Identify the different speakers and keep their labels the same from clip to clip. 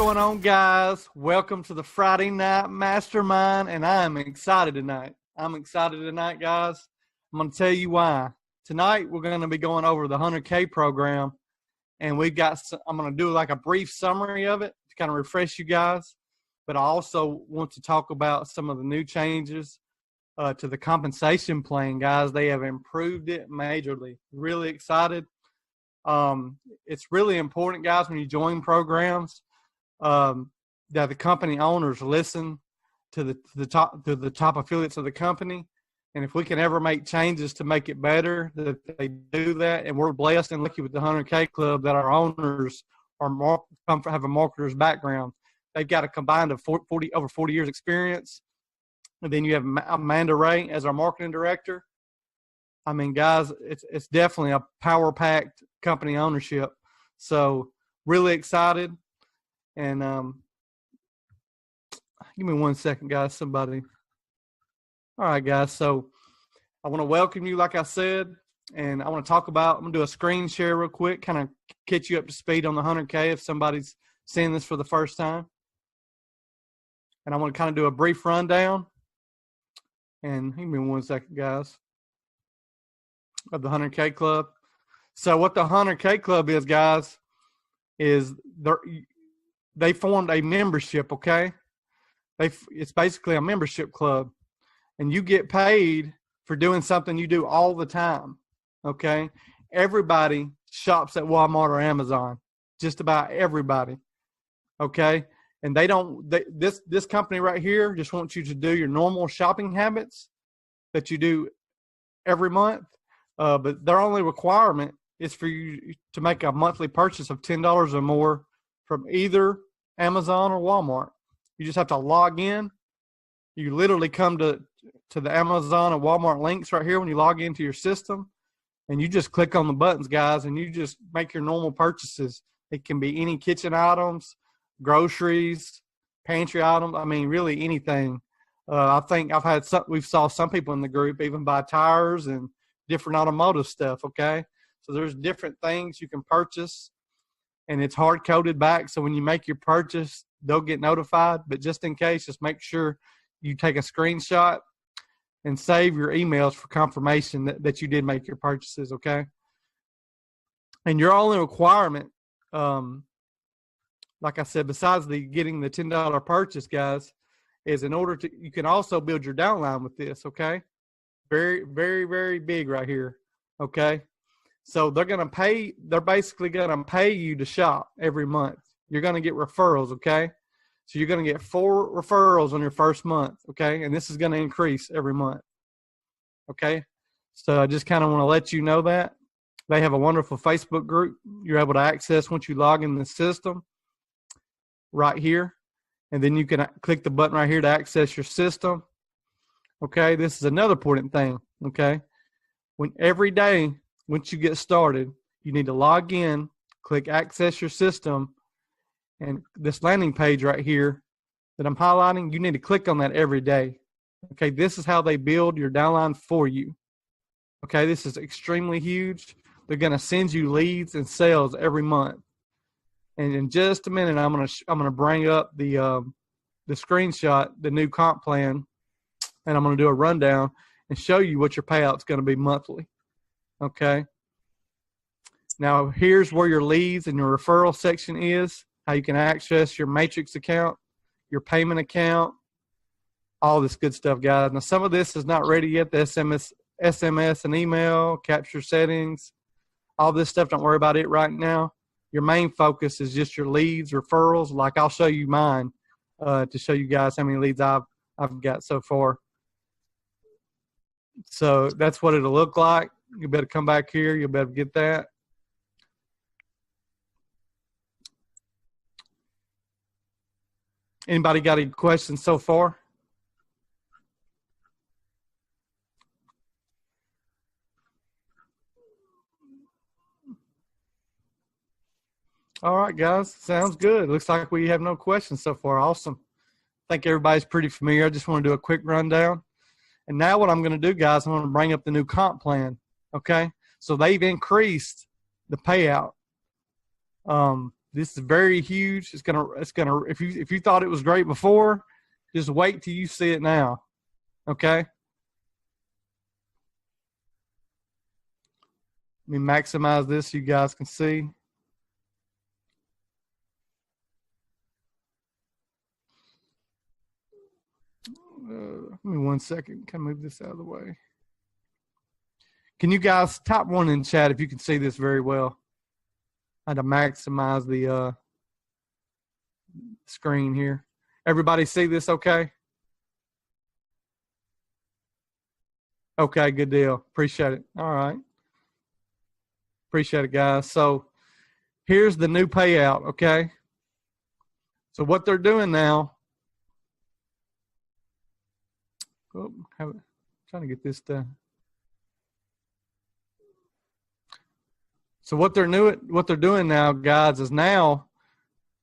Speaker 1: going on, guys? Welcome to the Friday Night Mastermind, and I'm excited tonight. Guys. I'm going to tell you why. Tonight, we're going to be going over the 100K program, and I'm going to do like a brief summary of it to kind of refresh you guys, but I also want to talk about some of the new changes to the compensation plan, guys. They have improved it majorly. Really excited. It's really important, guys, when you join programs, that the company owners listen to the top affiliates of the company. And if we can ever make changes to make it better, that they do that. And we're blessed and lucky with the 100K Club that our owners have a marketer's background. They've got a combined of over 40 years experience. And then you have Amanda Ray as our marketing director. I mean, guys, it's definitely a power-packed company ownership. So really excited. And give me 1 second, guys. Somebody. All right, guys. So I want to welcome you, like I said, and I want to I'm going to do a screen share real quick, kind of get you up to speed on the 100K if somebody's seeing this for the first time. And I want to kind of do a brief rundown. And give me 1 second, guys, of the 100K Club. So what the 100K Club is, guys, is they formed a membership, okay? It's basically a membership club. And you get paid for doing something you do all the time, okay? Everybody shops at Walmart or Amazon, just about everybody, okay? And this company right here just wants you to do your normal shopping habits that you do every month. But their only requirement is for you to make a monthly purchase of $10 or more from either Amazon or Walmart. You just have to log in. You literally come to the Amazon and Walmart links right here when you log into your system, and you just click on the buttons, guys, and you just make your normal purchases. It can be any kitchen items, groceries, pantry items. I mean, really anything. I think we've saw some people in the group even buy tires and different automotive stuff, okay? So there's different things you can purchase, and it's hard-coded back, so when you make your purchase, they'll get notified. But just in case, just make sure you take a screenshot and save your emails for confirmation that you did make your purchases, okay? And your only requirement, like I said, besides getting the $10 purchase, guys, is you can also build your downline with this, okay? Very, very, very big right here, okay? So they're basically going to pay you to shop every month. You're going to get referrals, okay? So you're going to get 4 referrals on your first month, okay? And this is going to increase every month, okay? So I just kind of want to let you know that. They have a wonderful Facebook group you're able to access once you log in the system right here. And then you can click the button right here to access your system. Okay, this is another important thing, okay? Every day, once you get started, you need to log in, click access your system, and this landing page right here that I'm highlighting, you need to click on that every day. Okay, this is how they build your downline for you. Okay, this is extremely huge. They're going to send you leads and sales every month. And in just a minute, I'm gonna bring up the screenshot, the new comp plan, and I'm going to do a rundown and show you what your payout's going to be monthly. Okay. Now, here's where your leads and your referral section is, how you can access your matrix account, your payment account, all this good stuff, guys. Now, some of this is not ready yet, the SMS and email, capture settings, all this stuff. Don't worry about it right now. Your main focus is just your leads, referrals. Like I'll show you mine to show you guys how many leads I've got so far. So that's what it'll look like. You better come back here. You'll better get that. Anybody got any questions so far? All right, guys. Sounds good. Looks like we have no questions so far. Awesome. I think everybody's pretty familiar. I just want to do a quick rundown. And now what I'm going to do, guys, I'm going to bring up the new comp plan, okay? So they've increased the payout. This is very huge. It's gonna. If you thought it was great before, just wait till you see it now. Okay. Let me maximize this so you guys can see. Give me 1 second. Can I move this out of the way? Can you guys type one in chat if you can see this very well? I had to maximize the screen here. Everybody see this okay? Okay, good deal. Appreciate it. All right. Appreciate it, guys. So here's the new payout, okay? So what they're doing now, trying to get this done. So what they're doing now, guys, is now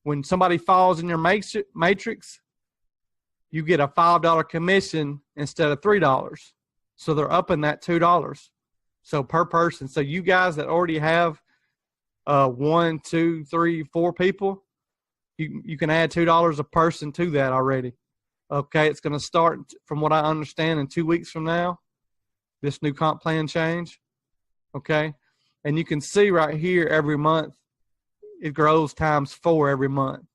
Speaker 1: when somebody falls in your matrix, you get a $5 commission instead of $3. So they're upping that $2. So per person. So you guys that already have 1, 2, 3, 4 people, you can add $2 a person to that already. Okay, it's going to start, from what I understand, in 2 weeks from now, this new comp plan change. Okay, and you can see right here every month, it grows times 4 every month.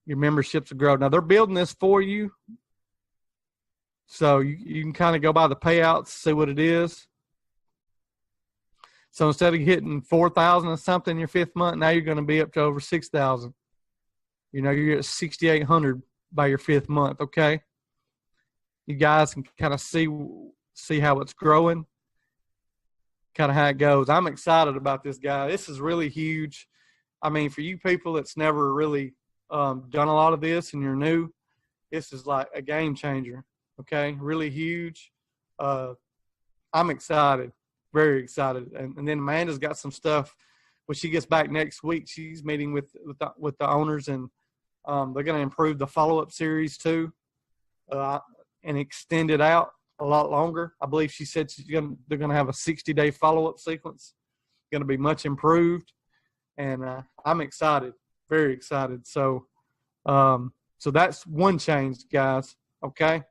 Speaker 1: Your memberships will grow. Now, they're building this for you, so you can kind of go by the payouts, see what it is. So instead of hitting 4,000 or something your 5th month, now you're going to be up to over 6,000. You know, you're at 6,800 by your 5th month, okay? You guys can kind of see how it's growing, kind of how it goes. I'm excited about this, guy. This is really huge. I mean, for you people that's never really done a lot of this and you're new, this is like a game changer, okay? Really huge. I'm excited, very excited. And then Amanda's got some stuff. When she gets back next week, she's meeting with the owners, and they're going to improve the follow-up series too, and extend it out a lot longer. I believe she said they're going to have a 60-day follow-up sequence. Going to be much improved, and I'm excited, very excited. So that's one change, guys. Okay,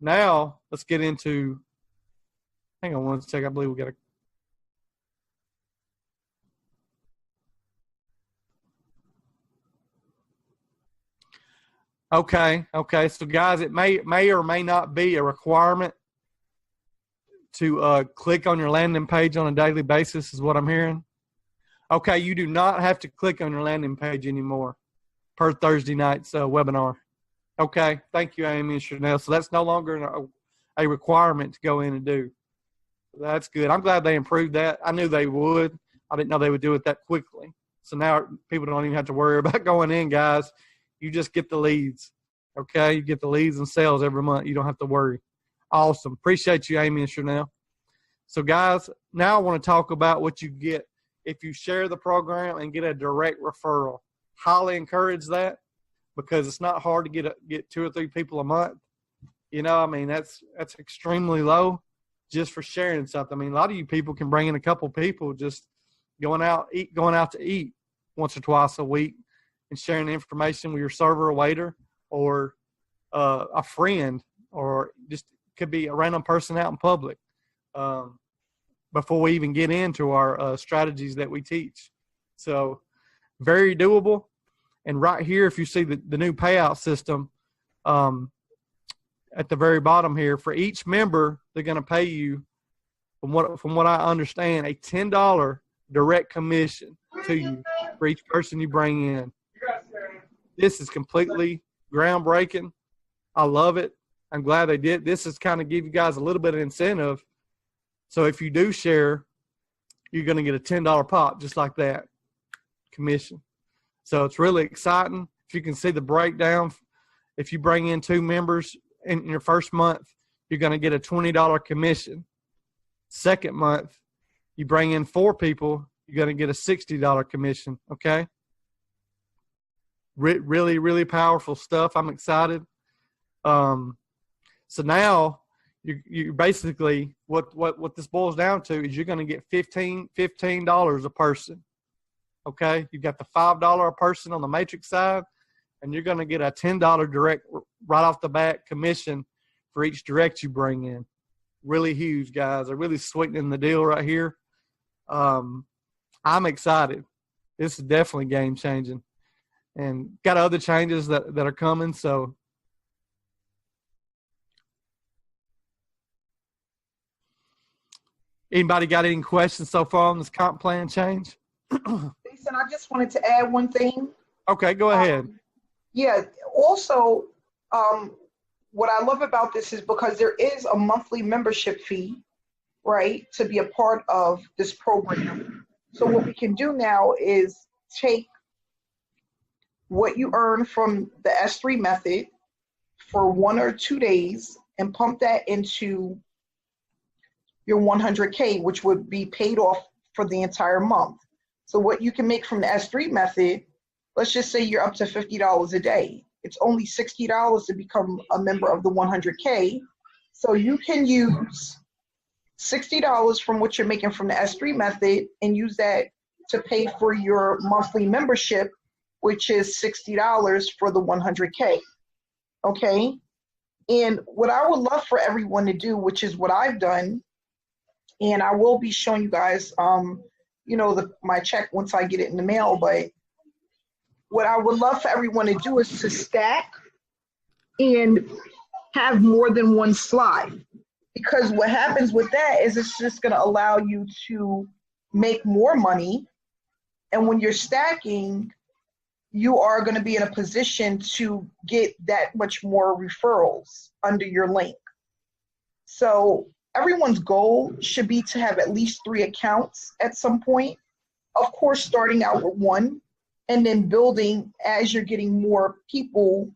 Speaker 1: now let's get into. Hang on 1 second. I believe we got a. Okay. So, guys, it may or may not be a requirement to click on your landing page on a daily basis, is what I'm hearing. Okay, you do not have to click on your landing page anymore per Thursday night's webinar. Okay, thank you, Amy and Chanel. So that's no longer a requirement to go in and do. That's good. I'm glad they improved that. I knew they would. I didn't know they would do it that quickly. So now people don't even have to worry about going in, guys. You just get the leads, okay? You get the leads and sales every month. You don't have to worry. Awesome. Appreciate you, Amy and Chanel. So, guys, now I want to talk about what you get if you share the program and get a direct referral. Highly encourage that, because it's not hard to get 2 or 3 people a month. You know, I mean, that's extremely low just for sharing something. I mean, a lot of you people can bring in a couple people just going out to eat once or twice a week, and sharing information with your server or waiter, or a friend, or just could be a random person out in public, before we even get into our strategies that we teach. So very doable. And right here, if you see the new payout system at the very bottom here, for each member, they're going to pay you, from what I understand, a $10 direct commission to you for each person you bring in. This is completely groundbreaking. I love it. I'm glad they did. This is kind of give you guys a little bit of incentive. So if you do share, you're going to get a $10 pop just like that commission. So it's really exciting. If you can see the breakdown, if you bring in 2 members in your first month, you're going to get a $20 commission. Second month, you bring in 4 people, you're going to get a $60 commission, okay? Really, really powerful stuff. I'm excited. So now you basically, what this boils down to is you're going to get $15 a person, Okay, you've got the $5 a person on the matrix side, and you're going to get a $10 direct right off the bat commission for each direct you bring in. Really huge, guys. They're really sweetening the deal right here. I'm excited. This is definitely game changing, and got other changes that are coming. So, anybody got any questions so far on this comp plan change?
Speaker 2: Jason, I just wanted to add one thing.
Speaker 1: Okay, go ahead.
Speaker 2: Yeah. Also, what I love about this is because there is a monthly membership fee, right, to be a part of this program. So what we can do now is take what you earn from the S3 method for 1 or 2 days and pump that into your 100K, which would be paid off for the entire month. So what you can make from the S3 method, let's just say you're up to $50 a day. It's only $60 to become a member of the 100K. So you can use $60 from what you're making from the S3 method and use that to pay for your monthly membership, which is $60 for the 100K. Okay? And what I would love for everyone to do, which is what I've done, and I will be showing you guys, my check once I get it in the mail, but what I would love for everyone to do is to stack and have more than one slide. Because what happens with that is it's just going to allow you to make more money. And when you're stacking, you are going to be in a position to get that much more referrals under your link. So everyone's goal should be to have at least 3 accounts at some point. Of course, starting out with 1 and then building as you're getting more people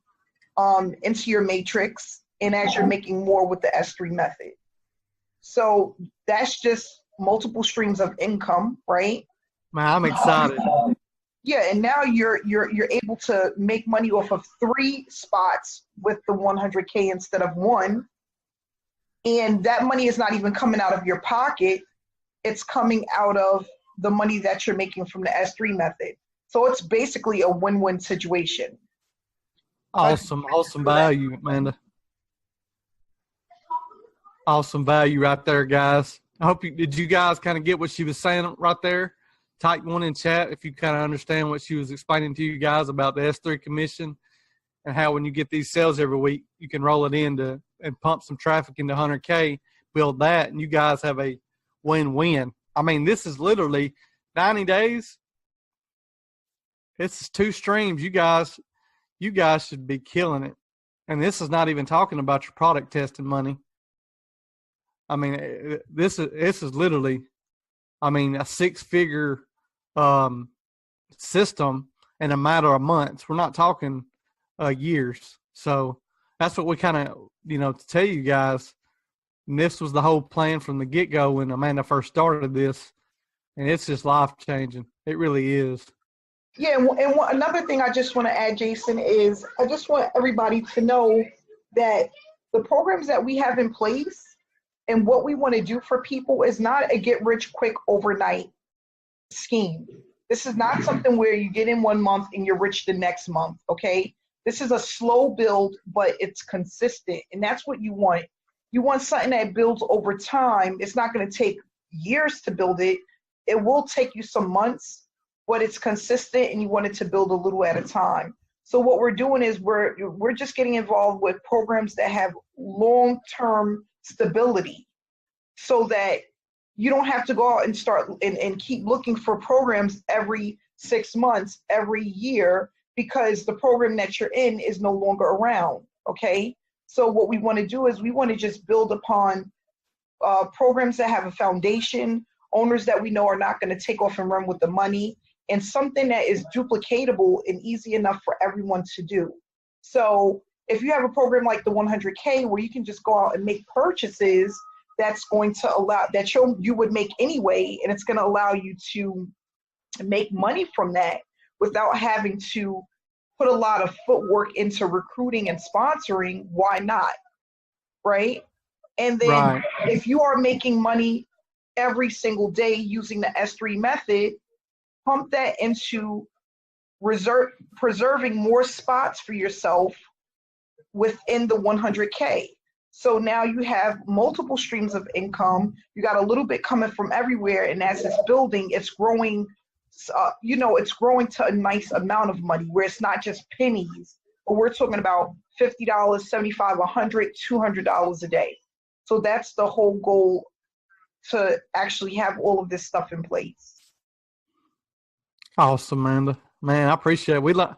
Speaker 2: into your matrix and as you're making more with the S3 method. So that's just multiple streams of income, right?
Speaker 1: Man, I'm excited.
Speaker 2: Yeah, and now you're able to make money off of 3 spots with the 100K instead of 1. And that money is not even coming out of your pocket. It's coming out of the money that you're making from the S3 method. So it's basically a win-win situation.
Speaker 1: Awesome value, Amanda. Awesome value right there, guys. I hope did you guys kind of get what she was saying right there? Type 1 in chat if you kind of understand what she was explaining to you guys about the S3 commission and how when you get these sales every week, you can roll it in and pump some traffic into 100K, build that, and you guys have a win-win. I mean, this is literally 90 days. This is 2 streams. You guys should be killing it. And this is not even talking about your product testing money. I mean, this is literally, a 6-figure system in a matter of months. We're not talking years. So that's what we kind of, tell you guys. And this was the whole plan from the get-go when Amanda first started this. And it's just life-changing. It really is.
Speaker 2: Yeah, and another thing I just want to add, Jason, is I just want everybody to know that the programs that we have in place and what we want to do for people is not a get-rich-quick overnight scheme. This is not something where you get in 1 month and you're rich the next month, okay? This is a slow build, but it's consistent, and that's what you want. You want something that builds over time. It's not going to take years to build it. It will take you some months, but it's consistent, and you want it to build a little at a time. So what we're doing is we're just getting involved with programs that have long-term stability so that you don't have to go out and start and keep looking for programs every 6 months, every year, because the program that you're in is no longer around, okay? So what we want to do is we want to just build upon programs that have a foundation, owners that we know are not going to take off and run with the money, and something that is duplicatable and easy enough for everyone to do. So if you have a program like the 100K where you can just go out and make purchases, that's going to allow that you would make anyway, and it's going to allow you to make money from that without having to put a lot of footwork into recruiting and sponsoring. Why not? Right? And then if you are making money every single day using the S3 method, pump that into preserving more spots for yourself within the 100K. So now you have multiple streams of income. You got a little bit coming from everywhere, and as it's building, it's growing. It's growing to a nice amount of money where it's not just pennies, but we're talking about $50, $75, $100, $200 a day. So that's the whole goal, to actually have all of this stuff in place.
Speaker 1: Awesome, Amanda. Man, I appreciate it.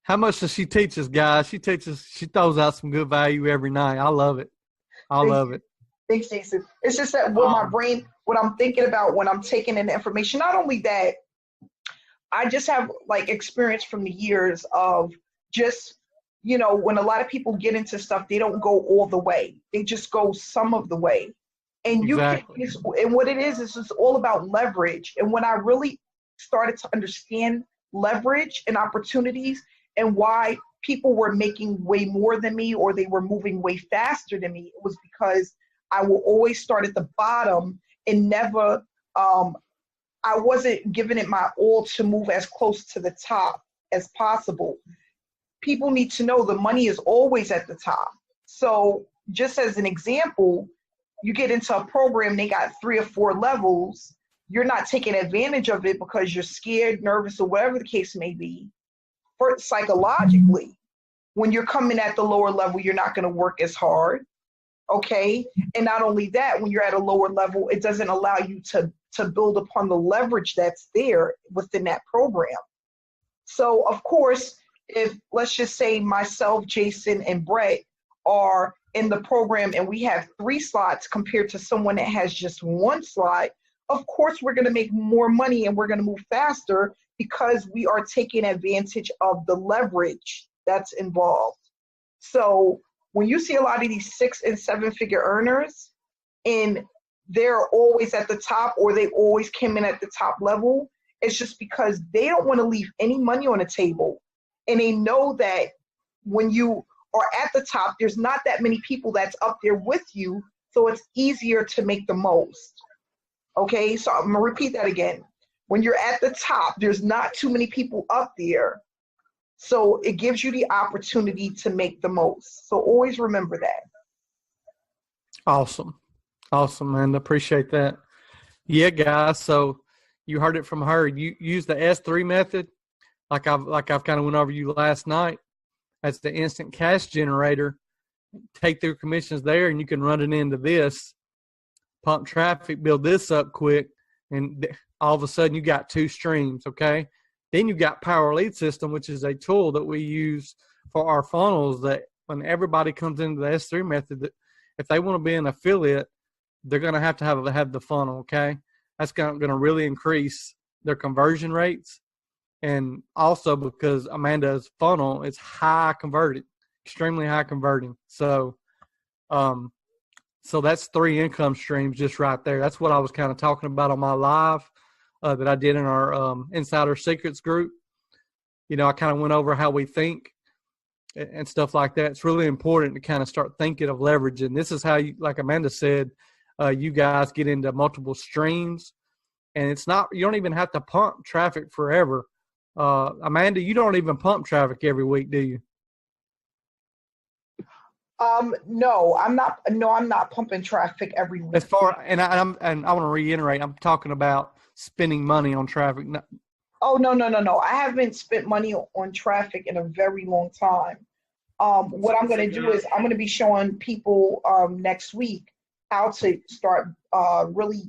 Speaker 1: How much does she teach us, guys? She throws out some good value every night. I love it. Love it.
Speaker 2: Thanks, Jason. It's just that what I'm thinking about when I'm taking in the information, not only that, I just have like experience from the years of just, when a lot of people get into stuff, they don't go all the way. They just go some of the way. And
Speaker 1: exactly.
Speaker 2: And what it is it's all about leverage. And when I really started to understand leverage and opportunities and why people were making way more than me, or they were moving way faster than me, it was because I will always start at the bottom and never, I wasn't giving it my all to move as close to the top as possible. People need to know the money is always at the top. So just as an example, you get into a program, they got 3 or 4 levels. You're not taking advantage of it because you're scared, nervous, or whatever the case may be. For psychologically, when you're coming at the lower level, you're not going to work as hard. Okay. And not only that, when you're at a lower level, it doesn't allow you to build upon the leverage that's there within that program. So of course, if let's just say myself, Jason, and Brett are in the program and we have 3 slots compared to someone that has just 1 slot, of course we're going to make more money and we're going to move faster because we are taking advantage of the leverage that's involved. So when you see a lot of these 6- and 7-figure earners and they're always at the top, or they always came in at the top level, it's just because they don't want to leave any money on the table. And they know that when you are at the top, there's not that many people that's up there with you, so it's easier to make the most. Okay, so I'm going to repeat that again. When you're at the top, there's not too many people up there, so it gives you the opportunity to make the most. So always remember that.
Speaker 1: Awesome, man. Appreciate that. Yeah, guys. So you heard it from her. You use the S3 method, like I've kind of went over you last night. That's the instant cash generator. Take their commissions there, and you can run it into this, pump traffic, build this up quick, and all of a sudden you got 2 streams. Okay. Then you got Power Lead System, which is a tool that we use for our funnels, that when everybody comes into the S3 method, that if they want to be an affiliate, they're going to have the funnel. Okay. That's going to really increase their conversion rates. And also because Amanda's funnel is high converted, extremely high converting. So that's 3 income streams just right there. That's what I was kind of talking about on my live that I did in our Insider Secrets group. I kind of went over how we think and stuff like that. It's really important to kind of start thinking of leverage. And this is how you, like Amanda said, you guys get into multiple streams, and you don't even have to pump traffic forever. Amanda, you don't even pump traffic every week, do you?
Speaker 2: No, I'm not. No, I'm not pumping traffic every week.
Speaker 1: And I want to reiterate, I'm talking about spending money on traffic.
Speaker 2: Oh, no. I haven't spent money on traffic in a very long time. What I'm going to do is I'm going to be showing people next week how to start really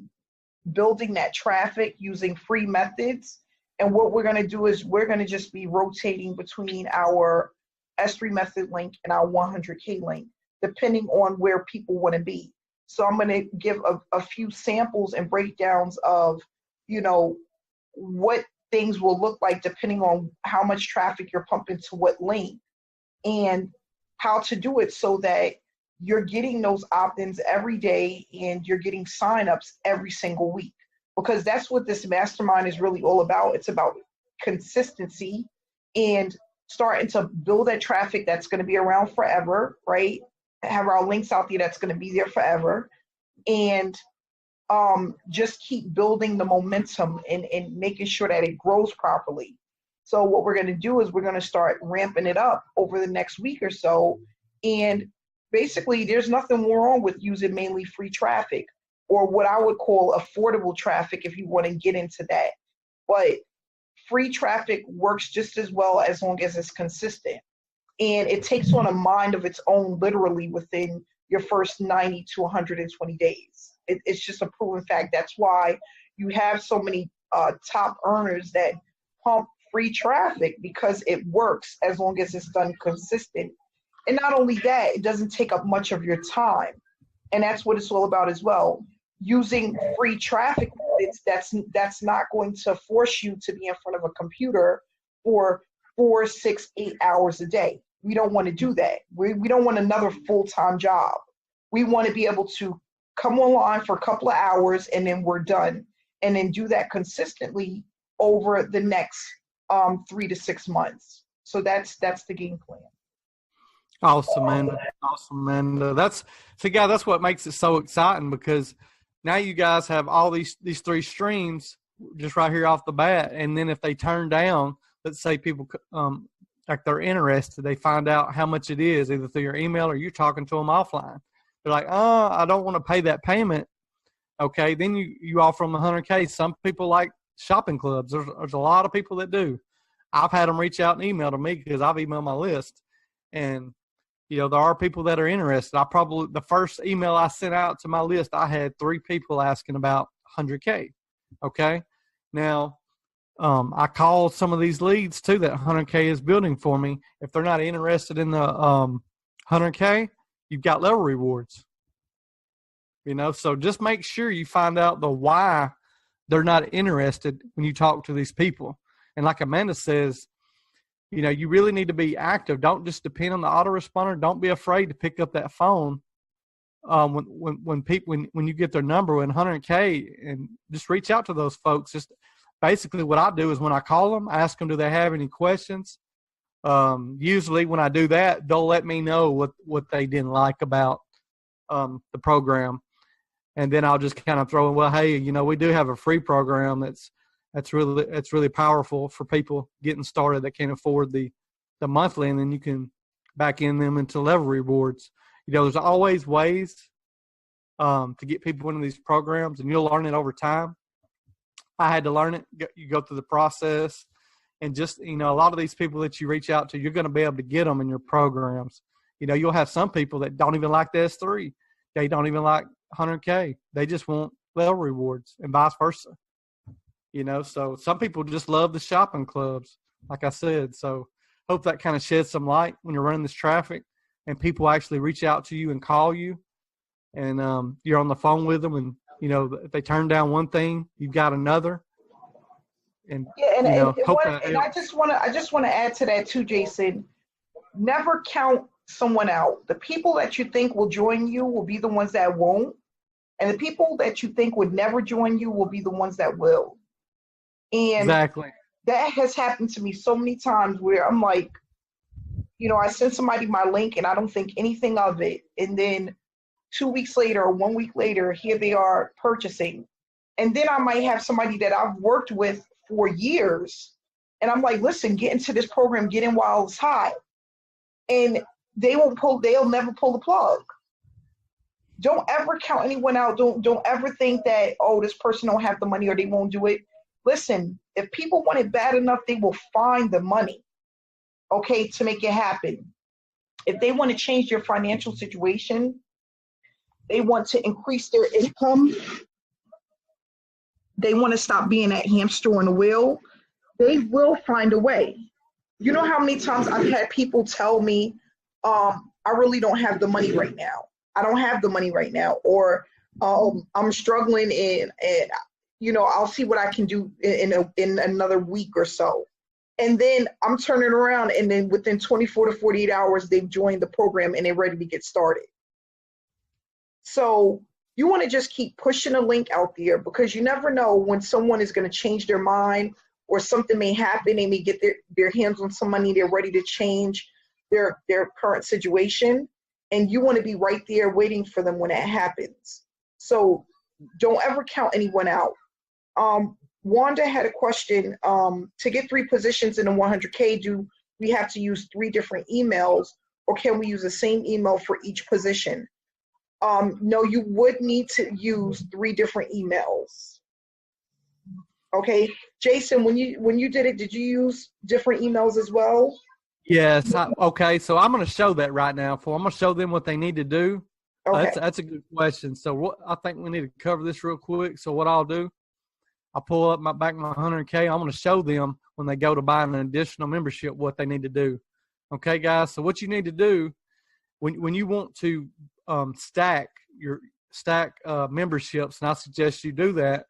Speaker 2: building that traffic using free methods. And what we're going to do is we're going to just be rotating between our S3 method link and our 100K link, depending on where people want to be. So I'm going to give a few samples and breakdowns of, what things will look like depending on how much traffic you're pumping to what link, and how to do it so that you're getting those opt-ins every day and you're getting signups every single week. Because that's what this mastermind is really all about. It's about consistency and starting to build that traffic that's going to be around forever, right? Have our links out there that's going to be there forever. And just keep building the momentum and making sure that it grows properly. So what we're going to do is we're going to start ramping it up over the next week or so. And basically, there's nothing wrong with using mainly free traffic, or what I would call affordable traffic if you want to get into that. But free traffic works just as well as long as it's consistent. And it takes on a mind of its own literally within your first 90 to 120 days. It's just a proven fact. That's why you have so many top earners that pump free traffic, because it works as long as it's done consistent. And not only that, it doesn't take up much of your time. And that's what it's all about as well. Using free traffic, that's not going to force you to be in front of a computer for 4, 6, 8 hours a day. We don't want to do that. We don't want another full-time job. We want to be able to come online for a couple of hours and then we're done. And then do that consistently over the next 3 to 6 months. So that's the game plan.
Speaker 1: Awesome, Amanda. Awesome, Amanda. That's what makes it so exciting, because now you guys have all these 3 streams just right here off the bat. And then if they turn down, let's say people like they're interested, they find out how much it is either through your email or you're talking to them offline. They're like, oh, I don't want to pay that payment. Okay, then you offer them 100K. Some people like shopping clubs. There's a lot of people that do. I've had them reach out and email to me because I've emailed my list. And, there are people that are interested. The first email I sent out to my list, I had 3 people asking about 100K. Okay. Now, I called some of these leads too that 100K is building for me. If they're not interested in the 100K, you've got level rewards. So just make sure you find out the why they're not interested when you talk to these people. And like Amanda says, you really need to be active. Don't just depend on the autoresponder. Don't be afraid to pick up that phone when you get their number in 100K, and just reach out to those folks. Just basically what I do is when I call them, I ask them, do they have any questions? Usually when I do that, they'll let me know what they didn't like about the program. And then I'll just kind of throw in, well, hey, we do have a free program that's really powerful for people getting started that can't afford the monthly, and then you can back in them into level rewards. There's always ways to get people into these programs, and you'll learn it over time. I had to learn it. You go through the process, and just, a lot of these people that you reach out to, you're going to be able to get them in your programs. You'll have some people that don't even like the S3. They don't even like 100K. They just want level rewards, and vice versa. So some people just love the shopping clubs, like I said. So hope that kind of sheds some light when you're running this traffic and people actually reach out to you and call you, and you're on the phone with them, and, if they turn down one thing, you've got another. And,
Speaker 2: I just want to add to that too, Jason. Never count someone out. The people that you think will join you will be the ones that won't. And the people that you think would never join you will be the ones that will. And
Speaker 1: exactly.
Speaker 2: That has happened to me so many times where I'm like, I send somebody my link and I don't think anything of it. And then 2 weeks later or 1 week later, here they are purchasing. And then I might have somebody that I've worked with for years. And I'm like, listen, get into this program, get in while it's hot. And they'll never pull the plug. Don't ever count anyone out. Don't ever think that, oh, this person don't have the money or they won't do it. Listen, if people want it bad enough, they will find the money, okay, to make it happen. If they want to change their financial situation, they want to increase their income, they want to stop being that hamster on the wheel, they will find a way. You know how many times I've had people tell me, I really don't have the money right now. I don't have the money right now. Or I'm struggling and I'll see what I can do in another week or so. And then I'm turning around, and then within 24 to 48 hours, they've joined the program and they're ready to get started. So you want to just keep pushing a link out there, because you never know when someone is going to change their mind, or something may happen. They may get their hands on some money. They're ready to change their current situation. And you want to be right there waiting for them when that happens. So don't ever count anyone out. Wanda had a question. To get 3 positions in the 100K, do we have to use 3 different emails, or can we use the same email for each position? No, you would need to use 3 different emails. Okay, Jason, when you did it, did you use different emails as well?
Speaker 1: Yes. Okay. So I'm going to show that right now. I'm going to show them what they need to do.
Speaker 2: Okay.
Speaker 1: That's a good question. So I think we need to cover this real quick. So what I'll do, I'll pull up my 100K. I'm going to show them when they go to buy an additional membership what they need to do. Okay, guys. So what you need to do when you want to stack memberships, and I suggest you do that.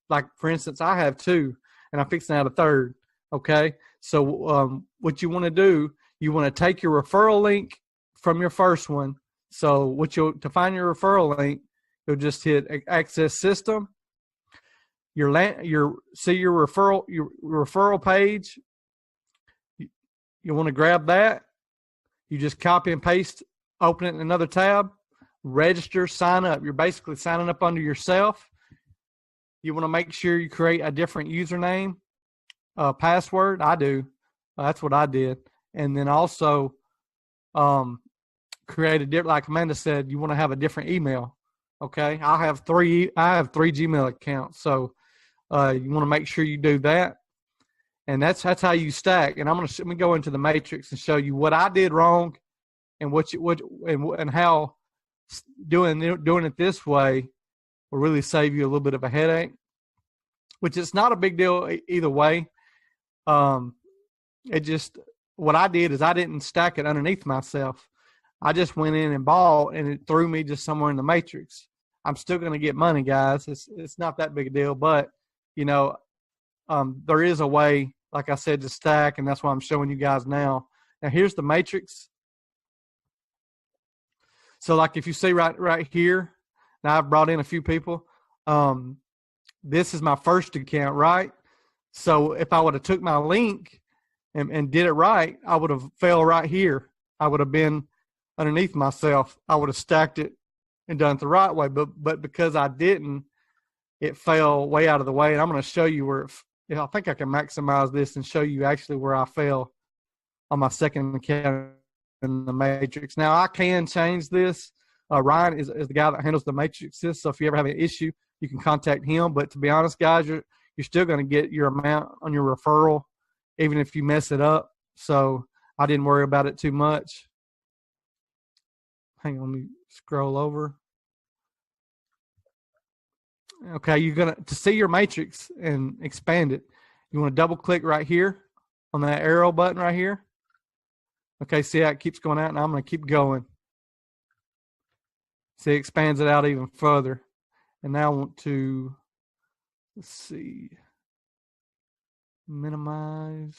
Speaker 1: Like for instance, I have 2, and I'm fixing out a 3rd. Okay. So what you want to do, you want to take your referral link from your first one. So to find your referral link, you'll just hit Access System. Your referral page. You want to grab that. You just copy and paste, open it in another tab, register, sign up. You're basically signing up under yourself. You want to make sure you create a different username, password. I do. That's what I did. And then also create a different, like Amanda said, you want to have a different email. Okay. I have three Gmail accounts. So you want to make sure you do that. And that's how you stack. And let me go into the matrix and show you what I did wrong and and how doing it this way will really save you a little bit of a headache, which is not a big deal either way. What I did is I didn't stack it underneath myself. I just went in and bought, and it threw me just somewhere in the matrix. I'm still going to get money, guys. It's not that big a deal, but there is a way, like I said, to stack, and that's why I'm showing you guys now. Now here's the matrix. So like if you see right here, now I've brought in a few people. This is my first account, right? So if I would have took my link and did it right, I would have fell right here. I would have been underneath myself. I would have stacked it and done it the right way. But because I didn't, it fell way out of the way. And I'm going to show you where I think I can maximize this and show you actually where I fell on my second account in the matrix. Now I can change this. Ryan is the guy that handles the matrices. So if you ever have an issue, you can contact him. But to be honest, guys, you're still going to get your amount on your referral, even if you mess it up. So I didn't worry about it too much. Hang on, let me scroll over. Okay, you're going to see your matrix and expand it. You want to double click right here on that arrow button right here. Okay, see how it keeps going out, and I'm going to keep going. See, it expands it out even further. And now I want to, let's see, minimize.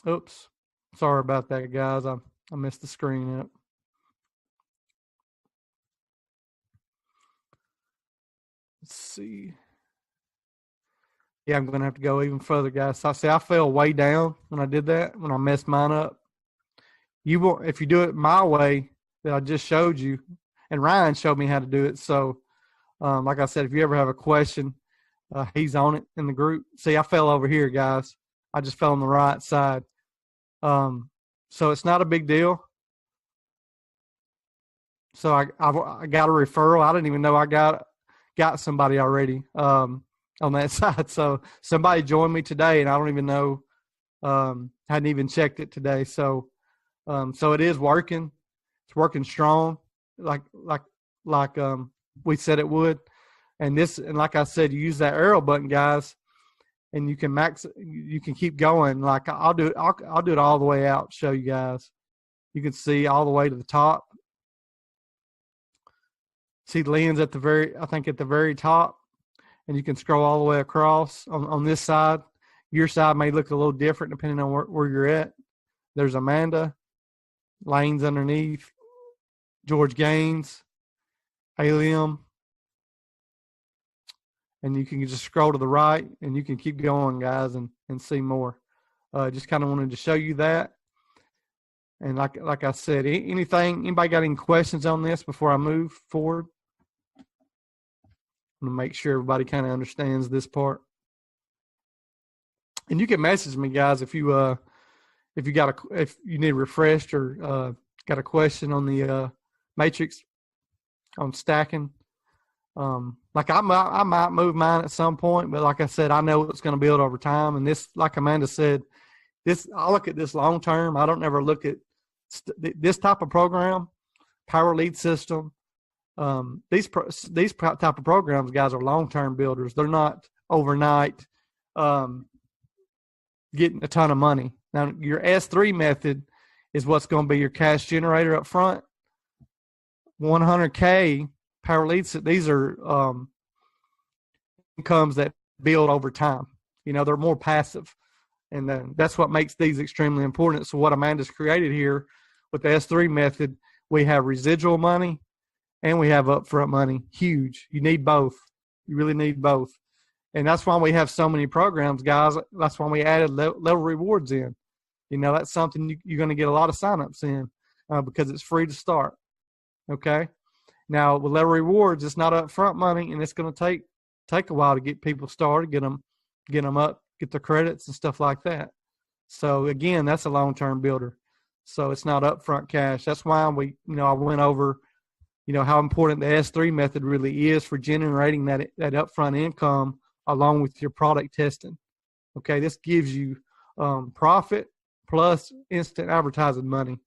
Speaker 1: Oops. Sorry about that, guys. I messed the screen up. Let's see. Yeah, I'm going to have to go even further, guys. So I fell way down when I did that, when I messed mine up. If you do it my way that I just showed you, and Ryan showed me how to do it. So, like I said, if you ever have a question, he's on it in the group. See, I fell over here, guys. I just fell on the right side. So it's not a big deal. So I got a referral. I didn't even know I got somebody already on that side. So somebody joined me today, and I don't even know. Hadn't even checked it today. So it is working. It's working strong, like we said it would. And like I said, you use that arrow button, guys, and you can keep going. Like I'll do it all the way out. Show you guys. You can see all the way to the top. See Lynn's at the very top, and you can scroll all the way across on this side. Your side may look a little different depending on where you're at. There's Amanda, Lane's underneath, George Gaines, Alium, and you can just scroll to the right, and you can keep going, guys, and see more. Just kind of wanted to show you that. And like I said, anybody got any questions on this before I move forward? I'm gonna make sure everybody kind of understands this part. And you can message me, guys, if you need refreshed or got a question on the matrix on stacking. Like I might move mine at some point, but like I said, I know it's going to build over time. And this, like Amanda said, I look at this long term. I don't ever look at this type of program, power lead system. These type of programs, guys, are long term builders. They're not overnight getting a ton of money. Now, your S3 method is what's going to be your cash generator up front. 100K power leads. These are incomes that build over time. They're more passive, and that's what makes these extremely important. So what Amanda's created here with the S3 method, we have residual money and we have upfront money. Huge. You need both. You really need both. And that's why we have so many programs, guys. That's why we added level rewards in. That's something you're going to get a lot of signups in because it's free to start. Okay. Now with level rewards, it's not upfront money, and it's going to take a while to get people started, get them up, get the credits and stuff like that. So again, that's a long-term builder. So it's not upfront cash. That's why I went over, how important the S3 method really is for generating that upfront income along with your product testing. Okay, this gives you profit plus instant advertising money.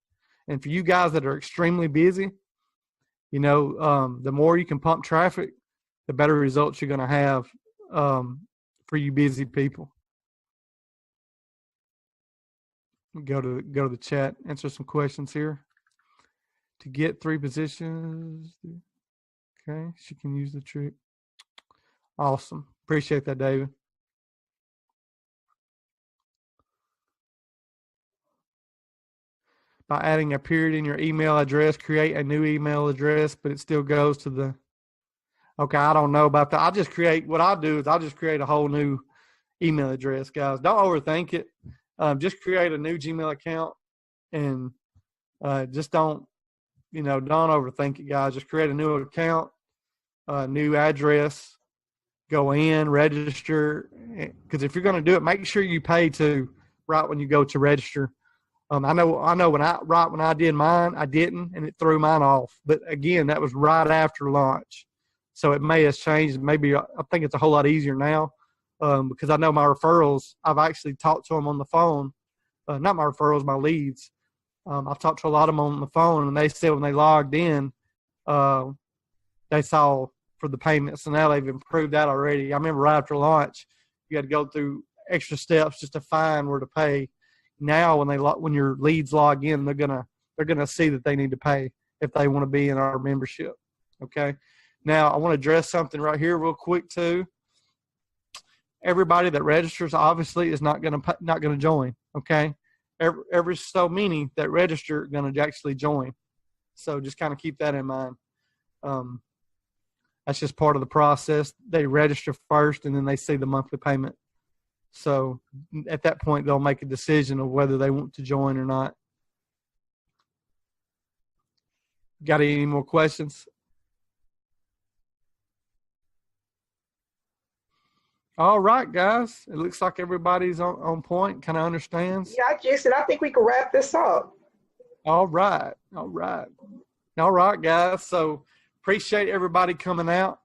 Speaker 1: And for you guys that are extremely busy, the more you can pump traffic, the better results you're going to have for you busy people. Go to the chat, answer some questions here. To get 3 positions, okay, she can use the trick. Awesome. Appreciate that, David. By adding a period in your email address, create a new email address, but it still goes to the. Okay, I don't know about that. What I do is I just create a whole new email address, guys. Don't overthink it. Just create a new Gmail account and just don't overthink it, guys. Just create a new account, new address, go in, register. Because if you're going to do it, make sure you pay to right when you go to register. I know when I did mine, I didn't, and it threw mine off. But again, that was right after launch. So it may have changed. Maybe I think it's a whole lot easier now because I know my referrals, I've actually talked to them on the phone. Not my referrals, my leads. I've talked to a lot of them on the phone, and they said when they logged in, they saw for the payments. So now they've improved that already. I remember right after launch, you had to go through extra steps just to find where to pay. Now when your leads log in, they're gonna see that they need to pay if they want to be in our membership. Okay. Now I want to address something right here real quick too. Everybody that registers obviously is not gonna join. Okay. Every so many that register are gonna actually join. So just kind of keep that in mind. That's just part of the process. They register first and then they see the monthly payment. So at that point, they'll make a decision of whether they want to join or not. Got any more questions? All right, guys. It looks like everybody's on point, kind of understands.
Speaker 2: Yeah, Jason, I think we can wrap this up.
Speaker 1: All right, guys. So appreciate everybody coming out.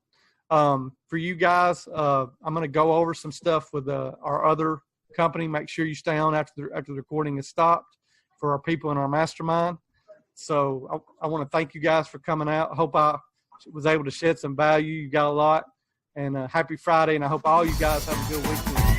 Speaker 1: For you guys, I'm going to go over some stuff with our other company. Make sure you stay on after the recording is stopped for our people in our mastermind. So I want to thank you guys for coming out. I hope I was able to shed some value. You got a lot. And happy Friday, and I hope all you guys have a good weekend.